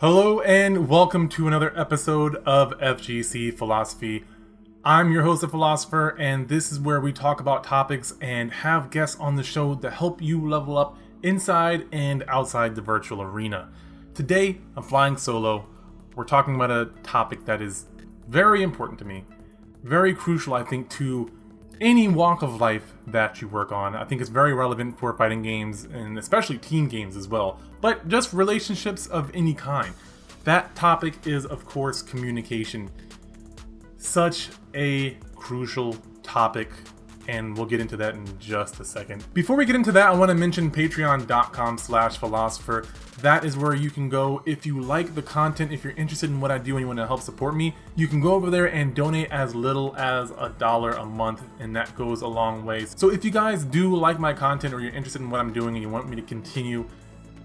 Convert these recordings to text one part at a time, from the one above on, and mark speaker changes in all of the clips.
Speaker 1: Hello and welcome to another episode of FGC Philosophy. I'm your host, The Philosopher, and this is where we talk about topics and have guests on the show that help you level up inside and outside the virtual arena. Today, I'm flying solo. We're talking about a topic that is very important to me, very crucial, I think, to any walk of life that you work on. I think it's very relevant for fighting games and especially team games as well, but just relationships of any kind. That topic is, of course, communication. Such a crucial topic, and we'll get into that in just a second. Before we get into that, I want to mention patreon.com/philosopher. That is where you can go if you like the content, if you're interested in what I do and you want to help support me. You can go over there and donate as little as $1 a month, and that goes a long way. So if you guys do like my content or you're interested in what I'm doing and you want me to continue,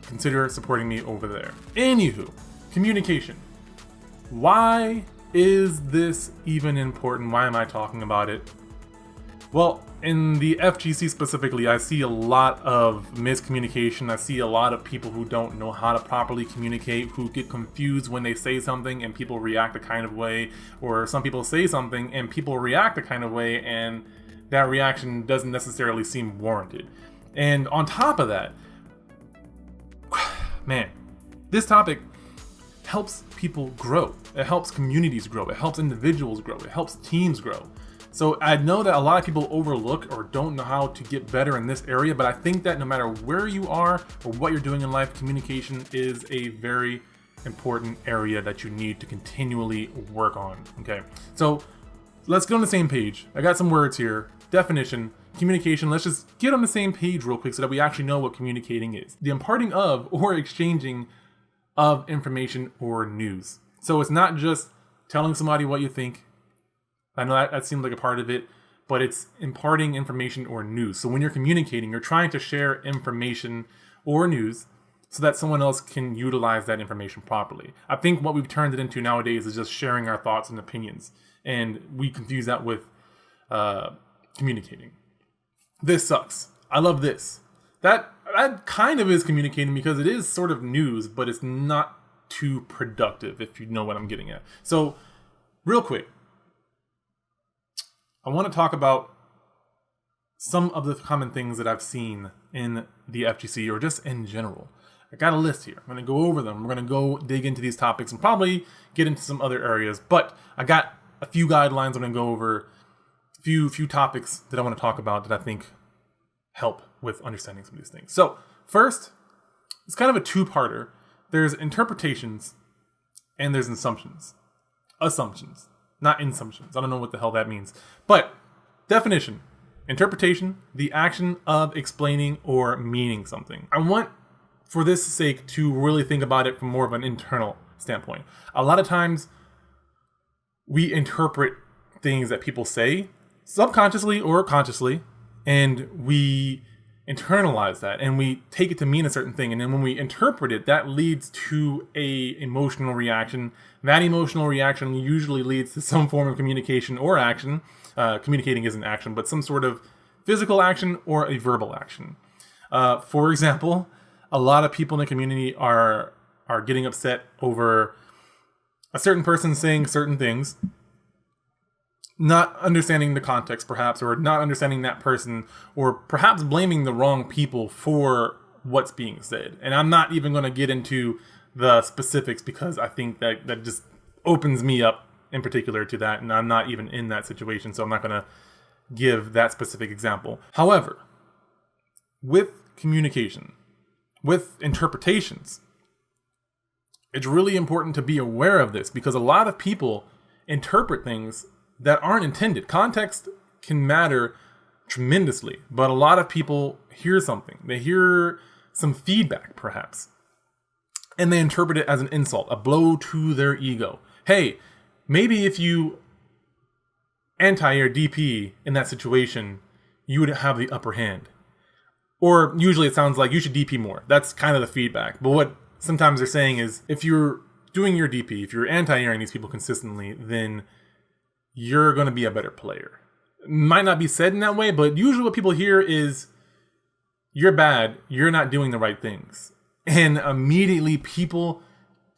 Speaker 1: consider supporting me over there. Anywho, communication. Why is this even important? Why am I talking about it? Well, in the FGC specifically, I see a lot of miscommunication. I see a lot of people who don't know how to properly communicate, who get confused when they say something and people react a kind of way, or some people say something and people react a kind of way and that reaction doesn't necessarily seem warranted. And on top of that, man, this topic helps people grow. It helps communities grow. It helps individuals grow. It helps teams grow. So I know that a lot of people overlook or don't know how to get better in this area, but I think that no matter where you are or what you're doing in life, communication is a very important area that you need to continually work on. Okay, so let's get on the same page. I got some words here. Definition, communication. Let's just get on the same page real quick so that we actually know what communicating is. The imparting of or exchanging of information or news. So it's not just telling somebody what you think. I know that seems like a part of it, but it's imparting information or news. So when you're communicating, you're trying to share information or news so that someone else can utilize that information properly. I think what we've turned it into nowadays is just sharing our thoughts and opinions, and we confuse that with communicating. This sucks. I love this. That kind of is communicating because it is sort of news, but it's not too productive, if you know what I'm getting at. So real quick, I want to talk about some of the common things that I've seen in the FGC or just in general. I got a list here. I'm going to go over them. We're going to go dig into these topics and probably get into some other areas, but I got a few guidelines. I'm going to go over a few topics that I want to talk about that I think help with understanding some of these things. So first, it's kind of a two-parter. There's interpretations and there's assumptions. Assumptions. Not assumptions. I don't know what the hell that means. But definition, interpretation, the action of explaining or meaning something. I want, for this sake, to really think about it from more of an internal standpoint. A lot of times we interpret things that people say subconsciously or consciously, and we internalize that and we take it to mean a certain thing, and then when we interpret it, that leads to a emotional reaction. That emotional reaction usually leads to some form of communication or action. Communicating isn't action, but some sort of physical action or a verbal action. For example, a lot of people in the community are getting upset over a certain person saying certain things, not understanding the context perhaps, or not understanding that person, or perhaps blaming the wrong people for what's being said. And I'm not even going to get into the specifics because I think that just opens me up in particular to that, and I'm not even in that situation, so I'm not going to give that specific example. However, with communication, with interpretations, it's really important to be aware of this because a lot of people interpret things that aren't intended. Context can matter tremendously, but a lot of people hear something. They hear some feedback, perhaps, and they interpret it as an insult, a blow to their ego. Hey, maybe if you anti or DP in that situation, you would have the upper hand. Or usually it sounds like you should DP more. That's kind of the feedback. But what sometimes they're saying is if you're doing your DP, if you're anti-airing these people consistently, then you're going to be a better player. Might not be said in that way, but usually what people hear is you're bad, you're not doing the right things. And immediately people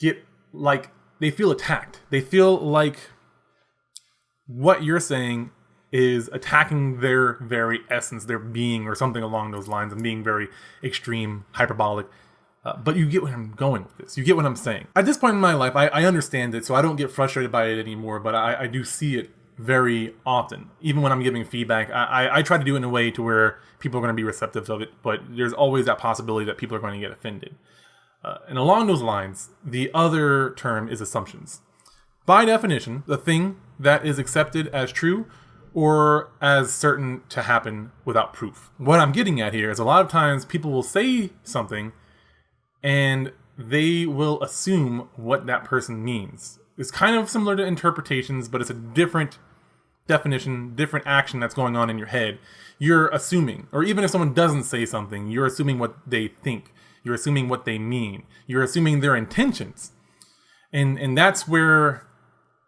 Speaker 1: get like they feel attacked. They feel like what you're saying is attacking their very essence, their being, or something along those lines, and being very extreme, hyperbolic. But you get what I'm going with this. You get what I'm saying. At this point in my life, I understand it, so I don't get frustrated by it anymore, but I do see it very often. Even when I'm giving feedback, I try to do it in a way to where people are going to be receptive of it, but there's always that possibility that people are going to get offended. And along those lines, the other term is assumptions. By definition, the thing that is accepted as true or as certain to happen without proof. What I'm getting at here is a lot of times people will say something and they will assume what that person means. It's kind of similar to interpretations, but it's a different definition, different action that's going on in your head. You're assuming, or even if someone doesn't say something, you're assuming what they think. You're assuming what they mean. You're assuming their intentions. And that's where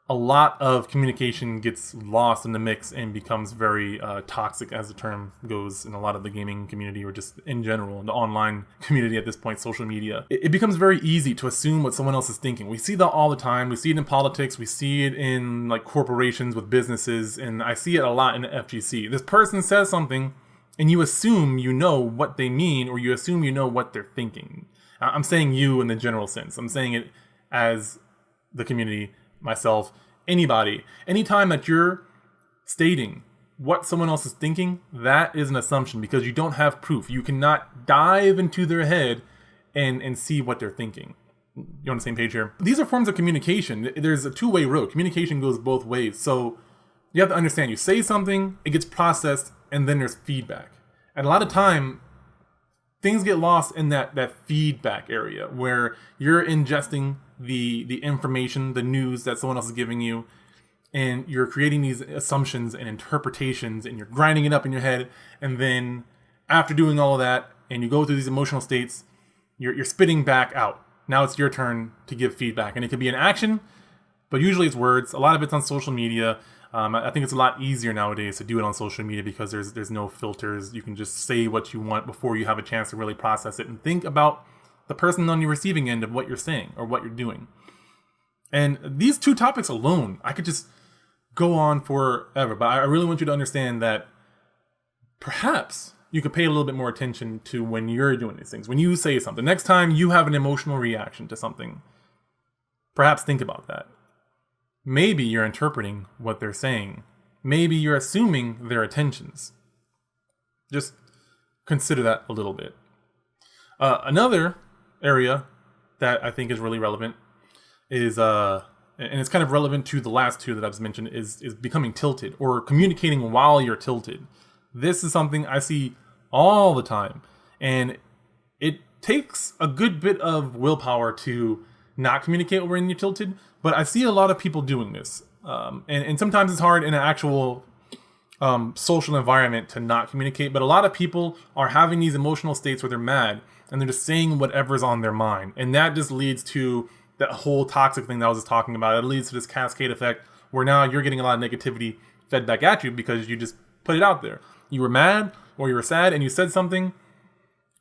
Speaker 1: a lot of communication gets lost in the mix and becomes very toxic, as the term goes, in a lot of the gaming community, or just in general, the online community at this point, social media. It becomes very easy to assume what someone else is thinking. We see that all the time. We see it in politics. We see it in like corporations with businesses. And I see it a lot in the FGC. This person says something and you assume you know what they mean, or you assume you know what they're thinking. I'm saying you in the general sense. I'm saying it as the community, myself, anybody. Anytime that you're stating what someone else is thinking, that is an assumption, because you don't have proof. You cannot dive into their head and see what they're thinking. You on the same page here? These are forms of communication. There's a two-way road. Communication goes both ways. So you have to understand, you say something, it gets processed, and then there's feedback. And a lot of time, things get lost in that feedback area where you're ingesting the information, the news that someone else is giving you, and you're creating these assumptions and interpretations, and you're grinding it up in your head. And then after doing all of that, and you go through these emotional states, you're spitting back out. Now it's your turn to give feedback, and it could be an action, but usually it's words. A lot of it's on social media. I think it's a lot easier nowadays to do it on social media because there's no filters. You can just say what you want before you have a chance to really process it and think about the person on the receiving end of what you're saying or what you're doing. And these two topics alone, I could just go on forever, but I really want you to understand that perhaps you could pay a little bit more attention to when you're doing these things. When you say something, next time you have an emotional reaction to something, perhaps think about that. Maybe you're interpreting what they're saying. Maybe you're assuming their intentions. Just consider that a little bit. Another area that I think is really relevant is, and it's kind of relevant to the last two that I've mentioned, is becoming tilted or communicating while you're tilted. This is something I see all the time, and it takes a good bit of willpower to not communicate when you're tilted, but I see a lot of people doing this. And sometimes it's hard in an actual social environment to not communicate, but a lot of people are having these emotional states where they're mad and they're just saying whatever's on their mind. And that just leads to that whole toxic thing that I was just talking about. It leads to this cascade effect where now you're getting a lot of negativity fed back at you because you just put it out there. You were mad or you were sad and you said something,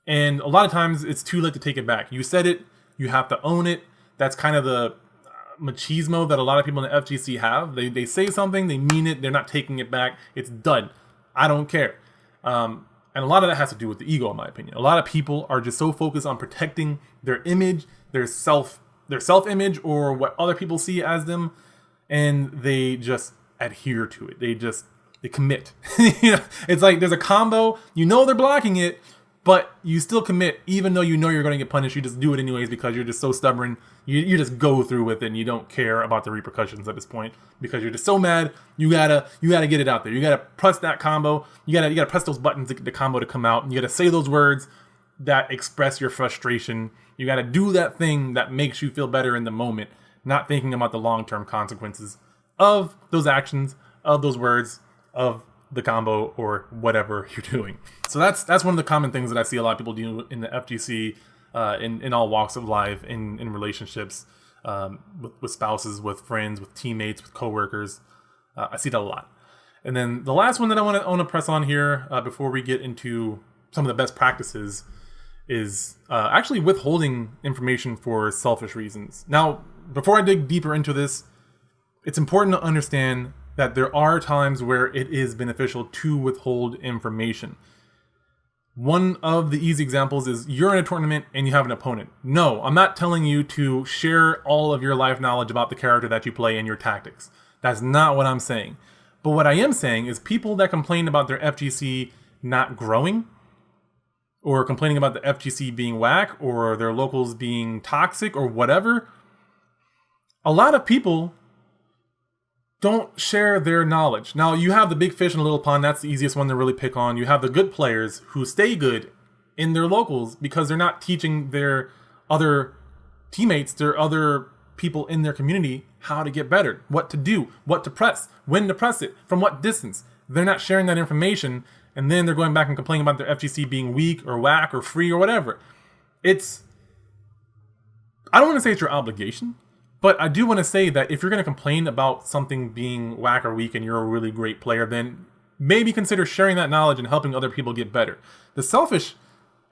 Speaker 1: and a lot of times it's too late to take it back. You said it, you have to own it. That's kind of the machismo that a lot of people in the FGC have. They say something, they mean it, they're not taking it back. It's done. I don't care. And a lot of that has to do with the ego, in my opinion. A lot of people are just so focused on protecting their image, their self-image, or what other people see as them, and they just adhere to it. They commit. You know, it's like there's a combo. You know they're blocking it, but you still commit, even though you know you're going to get punished. You just do it anyways because you're just so stubborn. You just go through with it, and you don't care about the repercussions at this point because you're just so mad. You gotta get it out there. You gotta press that combo. You gotta press those buttons to get the combo to come out. And you gotta say those words that express your frustration. You gotta do that thing that makes you feel better in the moment, not thinking about the long-term consequences of those actions, of those words, of the combo, or whatever you're doing. So that's one of the common things that I see a lot of people do in the FGC, in all walks of life, in relationships, with spouses, with friends, with teammates, with coworkers. I see that a lot. And then the last one that I want to press on here before we get into some of the best practices is actually withholding information for selfish reasons. Now, before I dig deeper into this, it's important to understand that there are times where it is beneficial to withhold information. One of the easy examples is you're in a tournament and you have an opponent. No, I'm not telling you to share all of your life knowledge about the character that you play and your tactics. That's not what I'm saying. But what I am saying is people that complain about their FGC not growing, or complaining about the FGC being whack, or their locals being toxic, or whatever, a lot of people don't share their knowledge. Now, you have the big fish in a little pond. That's the easiest one to really pick on. You have the good players who stay good in their locals because they're not teaching their other teammates, their other people in their community how to get better, what to do, what to press, when to press it, from what distance. They're not sharing that information, and then they're going back and complaining about their FGC being weak or whack or free or whatever. I don't want to say it's your obligation, but I do want to say that if you're going to complain about something being whack or weak and you're a really great player, then maybe consider sharing that knowledge and helping other people get better. The selfish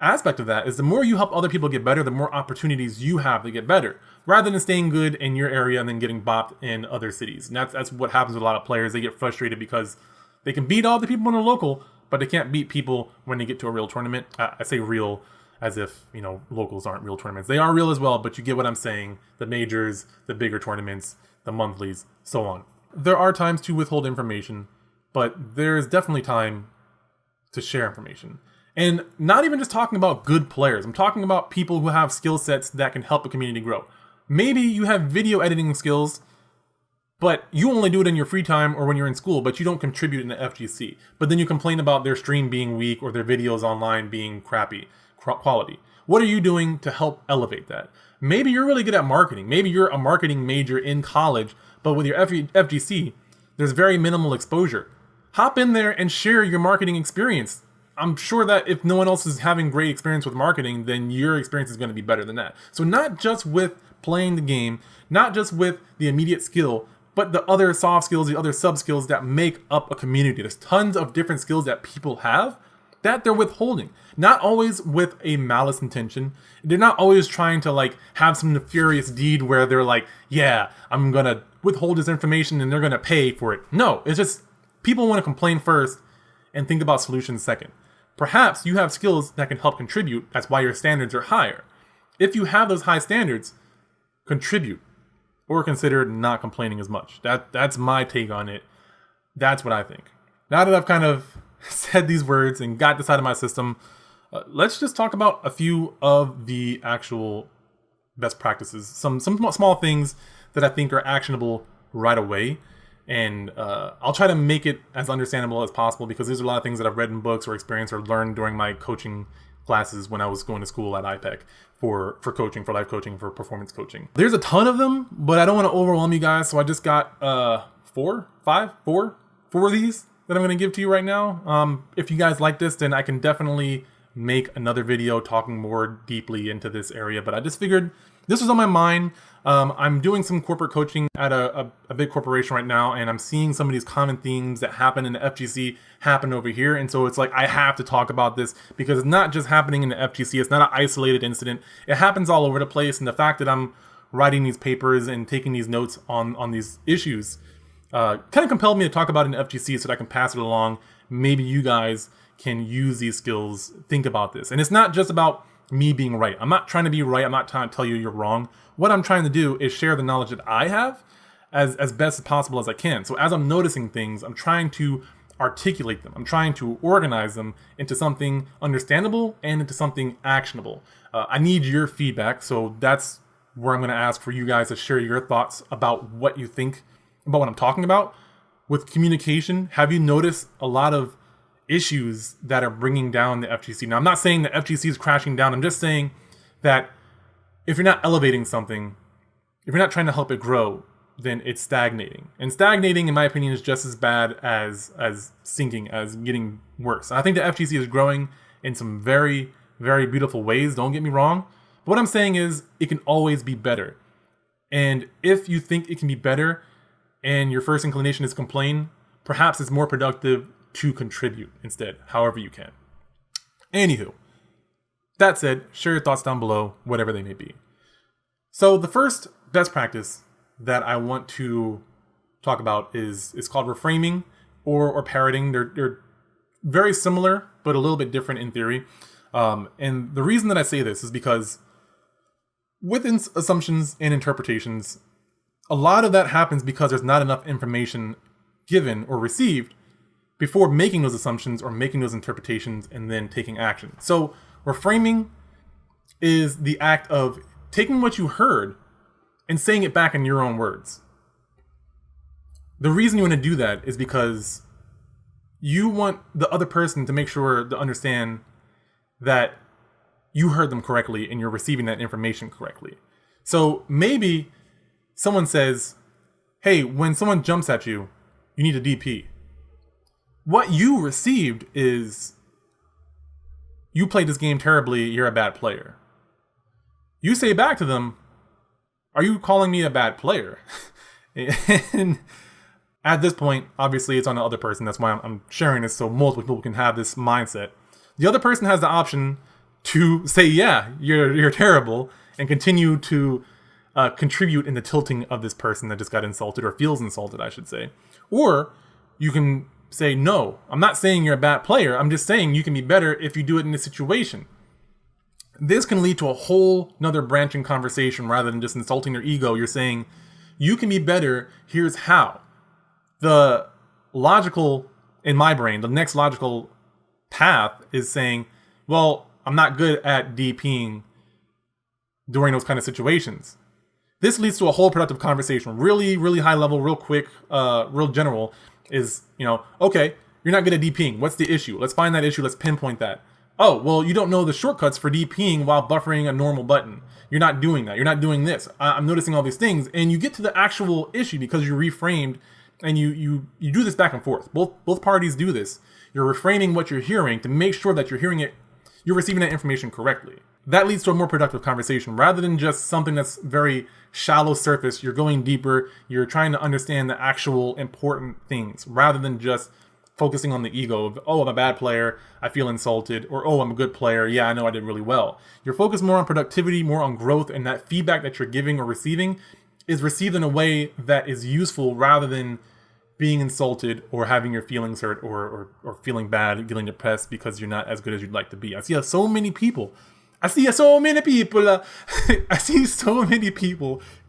Speaker 1: aspect of that is the more you help other people get better, the more opportunities you have to get better, rather than staying good in your area and then getting bopped in other cities. And that's what happens with a lot of players. They get frustrated because they can beat all the people in the local, but they can't beat people when they get to a real tournament. I say real as if, locals aren't real tournaments. They are real as well, but you get what I'm saying. The majors, the bigger tournaments, the monthlies, so on. There are times to withhold information, but there's definitely time to share information. And not even just talking about good players. I'm talking about people who have skill sets that can help a community grow. Maybe you have video editing skills, but you only do it in your free time or when you're in school, but you don't contribute in the FGC. But then you complain about their stream being weak or their videos online being crappy quality. What are you doing to help elevate that? Maybe you're really good at marketing. Maybe you're a marketing major in college, but with your FGC, there's very minimal exposure. Hop in there and share your marketing experience. I'm sure that if no one else is having great experience with marketing, then your experience is going to be better than that. So not just with playing the game, not just with the immediate skill, but the other soft skills, the other sub skills that make up a community. There's tons of different skills that people have that they're withholding. Not always with a malice intention. They're not always trying to have some nefarious deed where they're like, yeah, I'm going to withhold this information and they're going to pay for it. No, it's just people want to complain first and think about solutions second. Perhaps you have skills that can help contribute. That's why your standards are higher. If you have those high standards, contribute or consider not complaining as much. That's my take on it. That's what I think. Now that I've kind of said these words and got this out of my system, let's just talk about a few of the actual best practices. Some small things that I think are actionable right away. And I'll try to make it as understandable as possible because these are a lot of things that I've read in books or experienced or learned during my coaching classes when I was going to school at IPEC for coaching, for life coaching, for performance coaching. There's a ton of them, but I don't want to overwhelm you guys. So I just got four of these that I'm going to give to you right now. If you guys like this, then I can definitely make another video talking more deeply into this area. But I just figured this was on my mind. I'm doing some corporate coaching at a big corporation right now, and I'm seeing some of these common themes that happen in the FGC happen over here. And so it's like, I have to talk about this because it's not just happening in the FGC. It's not an isolated incident. It happens all over the place. And the fact that I'm writing these papers and taking these notes on these issues kind of compelled me to talk about it in the FGC so that I can pass it along. Maybe you guys can use these skills. Think about this. And it's not just about me being right. I'm not trying to be right. I'm not trying to tell you you're wrong. What I'm trying to do is share the knowledge that I have as best as possible as I can. So as I'm noticing things, I'm trying to articulate them. I'm trying to organize them into something understandable and into something actionable. I need your feedback. So that's where I'm going to ask for you guys to share your thoughts about what you think about what I'm talking about. With communication, have you noticed a lot of issues that are bringing down the FGC? Now, I'm not saying the FGC is crashing down. I'm just saying that if you're not elevating something, if you're not trying to help it grow, then it's stagnating. And stagnating, in my opinion, is just as bad as sinking, as getting worse. And I think the FGC is growing in some very, very beautiful ways. Don't get me wrong. But what I'm saying is it can always be better. And if you think it can be better and your first inclination is complain, perhaps it's more productive to contribute instead, however you can. Anywho, That said, share your thoughts down below, whatever they may be. So the first best practice that I want to talk about is called reframing or parroting. They're very similar, but a little bit different in theory. And the reason that I say this is because with assumptions and interpretations, a lot of that happens because there's not enough information given or received before making those assumptions or making those interpretations and then taking action. So reframing is the act of taking what you heard and saying it back in your own words. The reason you want to do that is because you want the other person to make sure to understand that you heard them correctly and you're receiving that information correctly. So maybe someone says, hey, when someone jumps at you, you need a DP. What you received is, you played this game terribly, you're a bad player. You say back to them, are you calling me a bad player? And at this point, obviously it's on the other person. That's why I'm sharing this so multiple people can have this mindset. The other person has the option to say, yeah, you're terrible, and continue to contribute in the tilting of this person that just got insulted, or feels insulted, I should say. Or you can say, no, I'm not saying you're a bad player. I'm just saying you can be better if you do it in this situation. This can lead to a whole nother branching conversation rather than just insulting their ego. You're saying, you can be better, here's how. The logical, in my brain, the next logical path is saying, well, I'm not good at DPing during those kind of situations. This leads to a whole productive conversation. Really, really high level, real quick, real general is, okay, you're not good at DPing. What's the issue? Let's find that issue. Let's pinpoint that. Oh, well, you don't know the shortcuts for DPing while buffering a normal button. You're not doing that. You're not doing this. I'm noticing all these things. And you get to the actual issue because you reframed and you do this back and forth. Both parties do this. You're reframing what you're hearing to make sure that you're hearing it, you're receiving that information correctly. That leads to a more productive conversation rather than just something that's very shallow surface. You're going deeper. You're trying to understand the actual important things rather than just focusing on the ego of, oh, I'm a bad player, I feel insulted, or oh, I'm a good player, yeah, I know I did really well. You're focused more on productivity, more on growth, and that feedback that you're giving or receiving is received in a way that is useful rather than being insulted or having your feelings hurt or feeling bad, feeling depressed because you're not as good as you'd like to be. I see so many people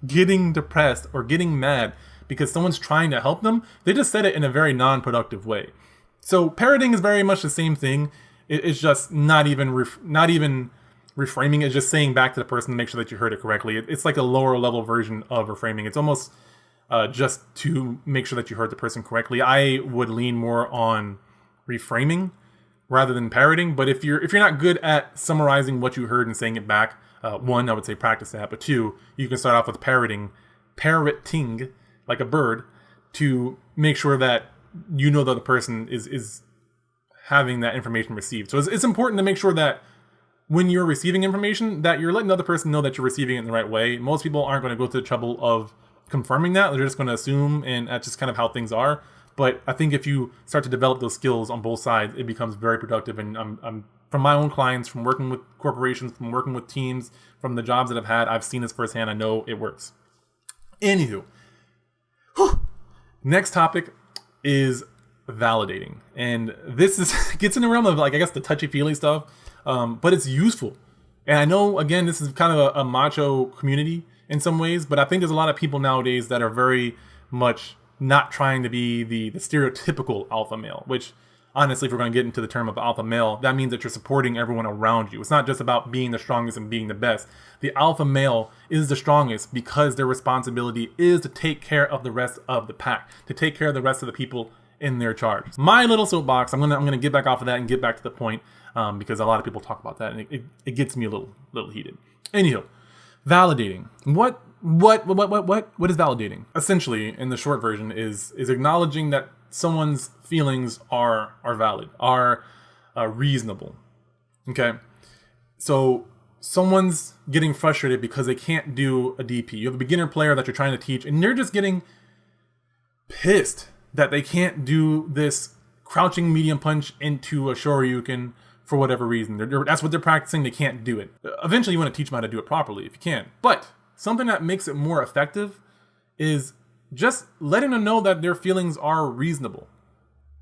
Speaker 1: getting depressed or getting mad because someone's trying to help them. They just said it in a very non-productive way. So parroting is very much the same thing. It's just not even reframing. It's just saying back to the person to make sure that you heard it correctly. It's like a lower level version of reframing. It's almost just to make sure that you heard the person correctly. I would lean more on reframing rather than parroting. But if you're not good at summarizing what you heard and saying it back, one, I would say practice that. But two, you can start off with parroting like a bird to make sure that you know that the person is having that information received. So it's important to make sure that when you're receiving information that you're letting the other person know that you're receiving it in the right way. Most people aren't going to go to the trouble of confirming that. They're just going to assume, and that's just kind of how things are. But I think if you start to develop those skills on both sides, it becomes very productive. And I'm from my own clients, from working with corporations, from working with teams, from the jobs that I've had, I've seen this firsthand. I know it works. Anywho, next topic is validating. And this gets in the realm of, like, I guess the touchy-feely stuff, but it's useful. And I know, again, this is kind of a macho community in some ways, but I think there's a lot of people nowadays that are very much not trying to be the stereotypical alpha male, which honestly, if we're going to get into the term of alpha male, that means that you're supporting everyone around you. It's not just about being the strongest and being the best. The alpha male is the strongest because their responsibility is to take care of the rest of the pack, to take care of the rest of the people in their charge. My little soapbox, I'm gonna get back off of that and get back to the point, because a lot of people talk about that and it gets me a little heated. Anywho, validating. What is validating? Essentially, in the short version, is acknowledging that someone's feelings are valid, are reasonable. Okay, so someone's getting frustrated because they can't do a DP. You have a beginner player that you're trying to teach, and they're just getting pissed that they can't do this crouching medium punch into a shoryuken for whatever reason. That's what they're practicing. They can't do it. Eventually, you want to teach them how to do it properly if you can. But something that makes it more effective is just letting them know that their feelings are reasonable.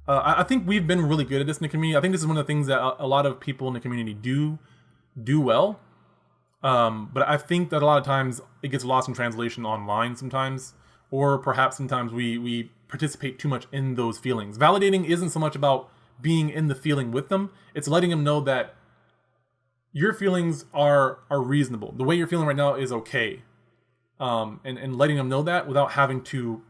Speaker 1: I think we've been really good at this in the community. I think this is one of the things that a lot of people in the community do well. But I think that a lot of times it gets lost in translation online sometimes, or perhaps sometimes we participate too much in those feelings. Validating isn't so much about being in the feeling with them. It's letting them know that your feelings are reasonable. The way you're feeling right now is okay. And letting them know that without having to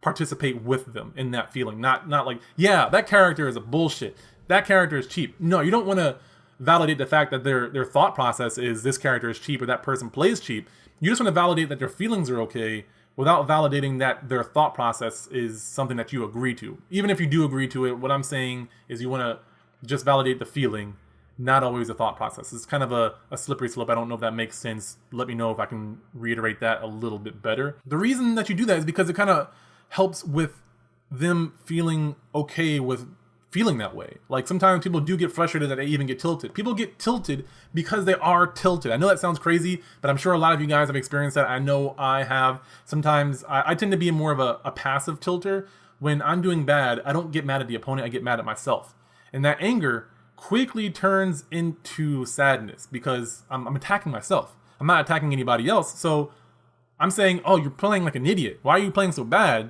Speaker 1: participate with them in that feeling. Not like, yeah, that character is a bullshit. That character is cheap. No, you don't want to validate the fact that their thought process is this character is cheap or that person plays cheap. You just want to validate that their feelings are okay without validating that their thought process is something that you agree to. Even if you do agree to it, what I'm saying is you want to just validate the feeling, not always the thought process. It's kind of a slippery slope. I don't know if that makes sense. Let me know if I can reiterate that a little bit better. The reason that you do that is because it kind of helps with them feeling okay with feeling that way. Like sometimes people do get frustrated that they even get tilted. People get tilted because they are tilted. I know that sounds crazy, but I'm sure a lot of you guys have experienced that. I know I have. Sometimes I tend to be more of a passive tilter. When I'm doing bad, I don't get mad at the opponent, I get mad at myself. And that anger quickly turns into sadness because I'm attacking myself. I'm not attacking anybody else. So I'm saying, oh, you're playing like an idiot. Why are you playing so bad?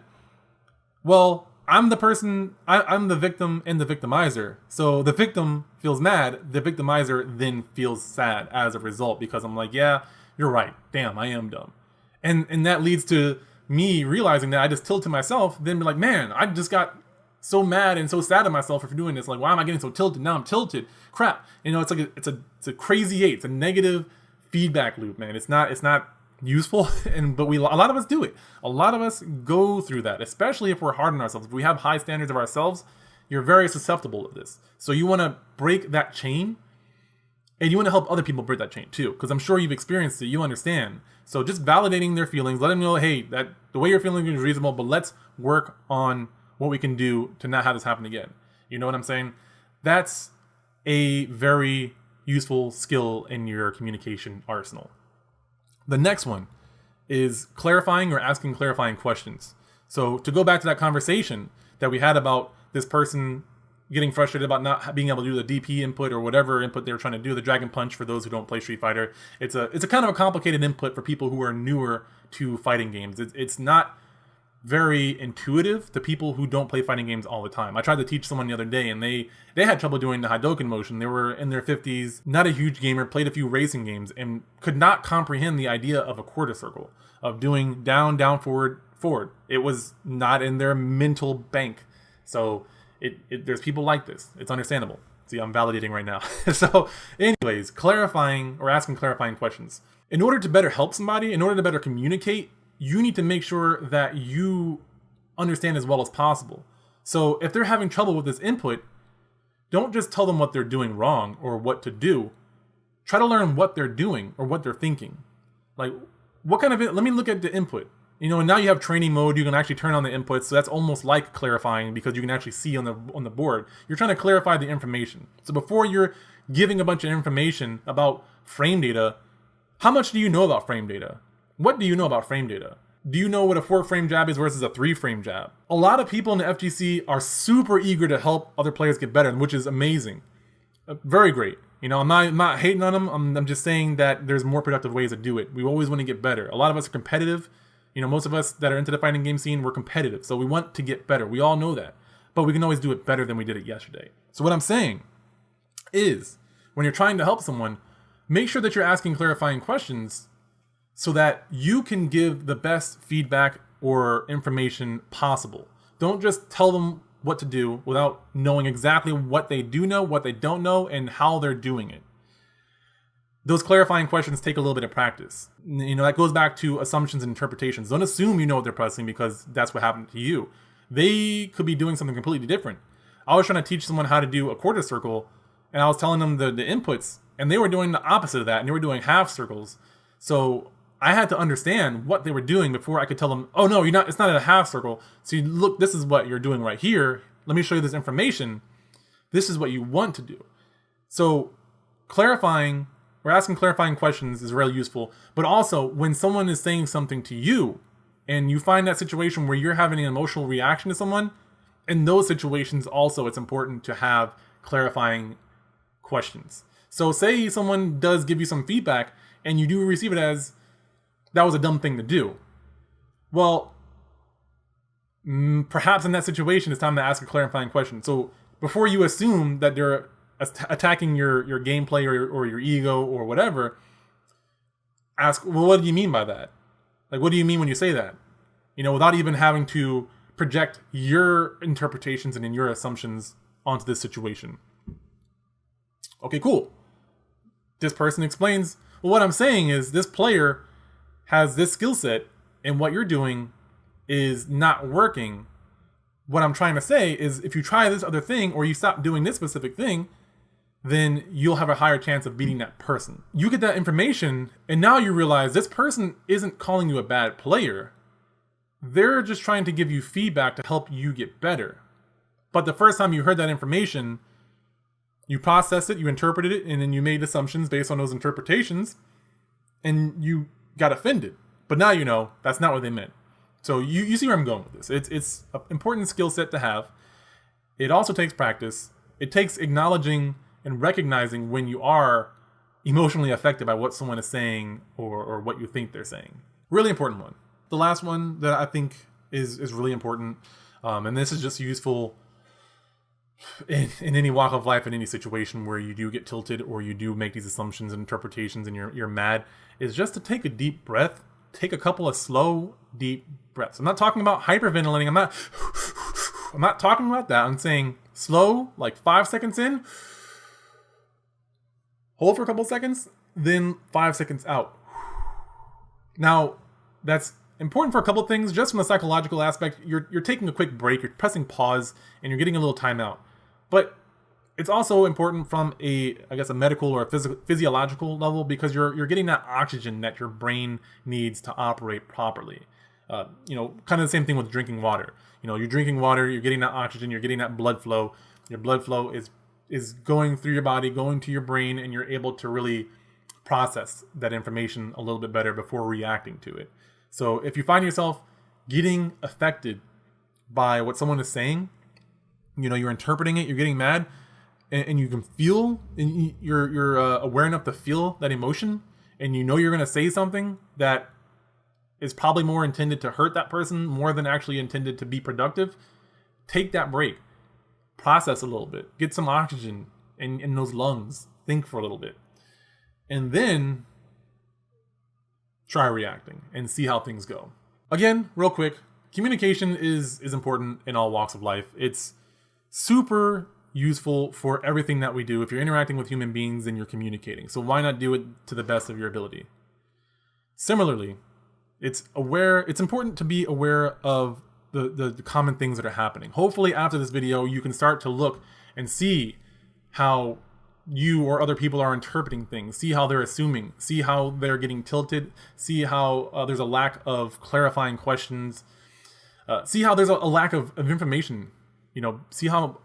Speaker 1: Well, I'm the person, I'm the victim and the victimizer. So the victim feels mad, the victimizer then feels sad as a result because I'm like, yeah, you're right. Damn, I am dumb. And that leads to me realizing that I just tilted myself, then be like, man, I just got so mad and so sad at myself for doing this. Like, why am I getting so tilted? Now I'm tilted. Crap. You know, it's like it's a crazy eight. It's a negative feedback loop, man. It's not useful, but a lot of us do it. A lot of us go through that, especially if we're hard on ourselves. If we have high standards of ourselves, you're very susceptible to this. So you want to break that chain, and you want to help other people break that chain too, because I'm sure you've experienced it. You understand. So just validating their feelings, let them know, hey, that the way you're feeling is reasonable, but let's work on what we can do to not have this happen again. You know what I'm saying? That's a very useful skill in your communication arsenal. The next one is clarifying or asking clarifying questions. So to go back to that conversation that we had about this person getting frustrated about not being able to do the DP input or whatever input they were trying to do, the Dragon Punch for those who don't play Street Fighter. It's a kind of a complicated input for people who are newer to fighting games. It's not very intuitive to people who don't play fighting games all the time. I tried to teach someone the other day and they had trouble doing the Hadouken motion. They were in their 50s, not a huge gamer, played a few racing games, and could not comprehend the idea of a quarter circle, of doing down, down, forward, forward. It was not in their mental bank. So there's people like this. It's understandable. See, I'm validating right now. So anyways, clarifying or asking clarifying questions. In order to better help somebody, in order to better communicate, you need to make sure that you understand as well as possible. So if they're having trouble with this input, don't just tell them what they're doing wrong or what to do. Try to learn what they're doing or what they're thinking. Like, what kind of let me look at the input. You know, and now you have training mode. You can actually turn on the inputs. So that's almost like clarifying because you can actually see on the board. You're trying to clarify the information. So before you're giving a bunch of information about frame data, how much do you know about frame data? What do you know about frame data? Do you know what a 4-frame jab is versus a 3-frame jab? A lot of people in the FGC are super eager to help other players get better, which is amazing. Very great. You know, I'm not hating on them. I'm just saying that there's more productive ways to do it. We always want to get better. A lot of us are competitive. You know, most of us that are into the fighting game scene, we're competitive. So we want to get better. We all know that. But we can always do it better than we did it yesterday. So what I'm saying is, when you're trying to help someone, make sure that you're asking clarifying questions so that you can give the best feedback or information possible. Don't just tell them what to do without knowing exactly what they do know, what they don't know, and how they're doing it. Those clarifying questions take a little bit of practice. You know, that goes back to assumptions and interpretations. Don't assume you know what they're pressing because that's what happened to you. They could be doing something completely different. I was trying to teach someone how to do a quarter circle, and I was telling them the inputs, and they were doing the opposite of that, and they were doing half circles. So I had to understand what they were doing before I could tell them, oh no, it's not a half circle. So look, this is what you're doing right here. Let me show you this information. This is what you want to do. So we're asking clarifying questions is really useful. But also, when someone is saying something to you, and you find that situation where you're having an emotional reaction to someone, in those situations also it's important to have clarifying questions. So say someone does give you some feedback, and you do receive it as, that was a dumb thing to do. Well, perhaps in that situation, it's time to ask a clarifying question. So before you assume that they're attacking your gameplay or your ego or whatever, ask, well, what do you mean by that? Like, what do you mean when you say that? Without even having to project your interpretations and your assumptions onto this situation. Okay, cool. This person explains, well, what I'm saying is this player has this skill set, and what you're doing is not working. What I'm trying to say is, if you try this other thing, or you stop doing this specific thing, then you'll have a higher chance of beating that person. You get that information, and now you realize this person isn't calling you a bad player. They're just trying to give you feedback to help you get better. But the first time you heard that information, you processed it, you interpreted it, and then you made assumptions based on those interpretations, and you got offended. But now you know that's not what they meant. So you see where I'm going with this. It's an important skill set to have. It also takes practice. It takes acknowledging and recognizing when you are emotionally affected by what someone is saying or what you think they're saying. Really important one. The last one that I think is really important, and this is just useful in any walk of life, in any situation where you do get tilted or you do make these assumptions and interpretations and you're mad, is just to take a deep breath. Take a couple of slow, deep breaths. I'm not talking about hyperventilating. I'm not talking about that. I'm saying slow, like 5 seconds in, hold for a couple seconds, then 5 seconds out. Now, that's important for a couple of things. Just from the psychological aspect, you're taking a quick break, you're pressing pause, and you're getting a little time out. But it's also important from a medical or a physiological level, because you're getting that oxygen that your brain needs to operate properly. Kind of the same thing with drinking water. You're drinking water, you're getting that oxygen, you're getting that blood flow. Your blood flow is going through your body, going to your brain, and you're able to really process that information a little bit better before reacting to it. So if you find yourself getting affected by what someone is saying, you're interpreting it, you're getting mad, and you can feel, and you're aware enough to feel that emotion, and you're going to say something that is probably more intended to hurt that person more than actually intended to be productive, take that break. Process a little bit. Get some oxygen in those lungs. Think for a little bit. And then try reacting and see how things go. Again, real quick, communication is important in all walks of life. It's super useful for everything that we do. If you're interacting with human beings, then you're communicating. So why not do it to the best of your ability? Similarly, it's important to be aware of the common things that are happening. Hopefully after this video, you can start to look and see how you or other people are interpreting things, see how they're assuming, see how they're getting tilted, see how there's a lack of clarifying questions, see how there's a lack of information, see how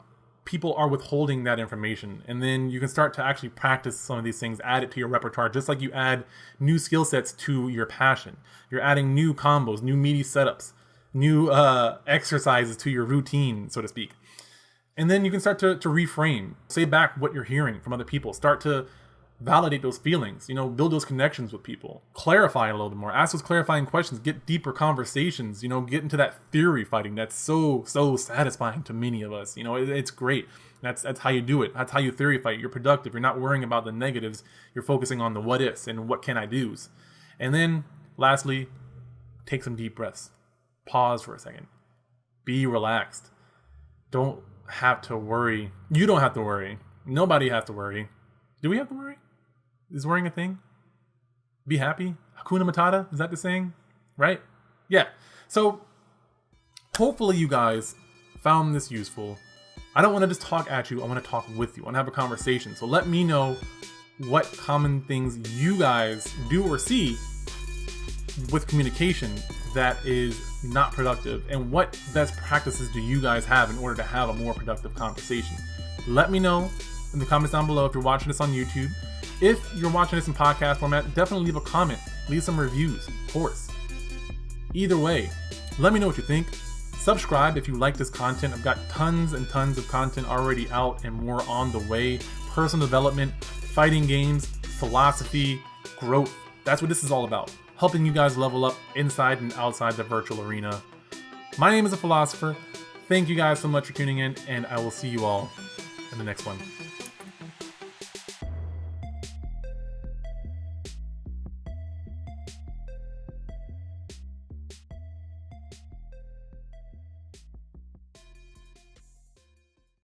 Speaker 1: people are withholding that information. And then you can start to actually practice some of these things, add it to your repertoire, just like you add new skill sets to your passion. You're adding new combos, new meaty setups, new exercises to your routine, so to speak. And then you can start to reframe, say back what you're hearing from other people, start to validate those feelings, build those connections with people, clarify a little bit more, ask those clarifying questions, get deeper conversations, get into that theory fighting that's so satisfying to many of us. It's great. That's how you do it. That's how you theory fight. You're productive. You're not worrying about the negatives. You're focusing on the what ifs and what can I do's. And then lastly, take some deep breaths. Pause for a second. Be relaxed. Don't have to worry. You don't have to worry. Nobody has to worry. Do we have to worry? Is worrying a thing? Be happy? Hakuna Matata? Is that the saying? Right? Yeah. So hopefully you guys found this useful. I don't want to just talk at you. I want to talk with you. I want to have a conversation. So let me know what common things you guys do or see with communication that is not productive, and what best practices do you guys have in order to have a more productive conversation. Let me know in in the comments down below if you're watching this on YouTube. If you're watching this in podcast format, definitely leave a comment. Leave some reviews, of course. Either way, let me know what you think. Subscribe if you like this content. I've got tons and tons of content already out and more on the way. Personal development, fighting games, philosophy, growth. That's what this is all about. Helping you guys level up inside and outside the virtual arena. My name is A Philosopher. Thank you guys so much for tuning in, and I will see you all in the next one.